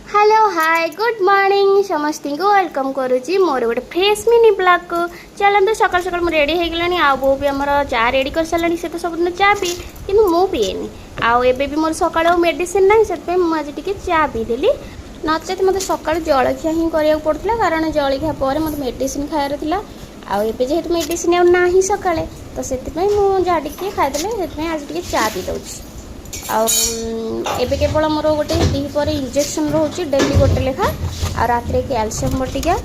hello hi good morning समस्त को welcome करुच्ची मोर गोटे फ्रेश मिनी ब्लॉग को चलते सकाल सकाल मुझे रेडी हो गलानी आ बो भी आमर चा रेडी कर सारे से तो सब दिन चा पी कि मु पीएनि आए भी मोर सका मेडिसिन ना से मुझे टी चा पीदेली नचेत मत सका जलखिया ही करा पड़ता कारण जलखिया पर मत मेडिसिन खायार था आए जेहेतु मेडिसिन ना सका तो से जहाँ टी खाईदे आज टी चा पी दूँगी आबे केवल मोर गोटे दीपर इंजेक्शन रोचे डेली गोटे लेखा आ रात कैल्शियम बटिका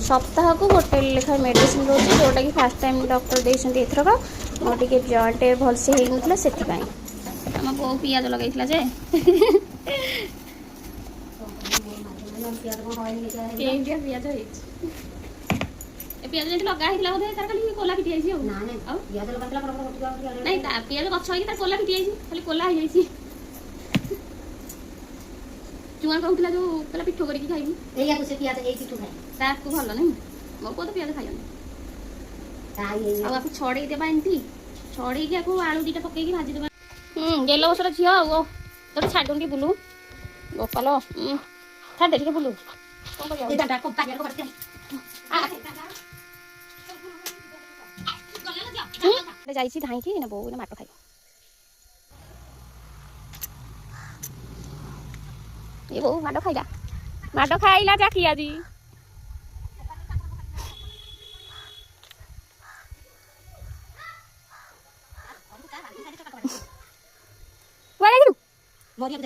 सप्ताह को गोटे लेखा मेडिसिन रोचे जोटा कि फास्ट टाइम डॉक्टर देते एथरक मोटे जॉइंट भलसे होता से आम बो पियाज लगे जे पियाज पियाज जो लगा बोधे तार खाली कोला फिटी जाइए नहीं पियाज गछ होगी कोला फिटी जाइए खाली कोला हो जाइए चुआ कहूला जो कहला पिठो करके खाइबी ताकू भल नहीं मो को तो पियाज खाइबनी आपको छड़े देवा एमती छड़े आलू दीटा पकईकी भाजीदेवा गेलो बसर झील तो छाड़ी बुलू गोपाल छाड़े टे बुलू जाइए धाई ना बो माट खाई ये बो माट खाइला चाखी आज मरिया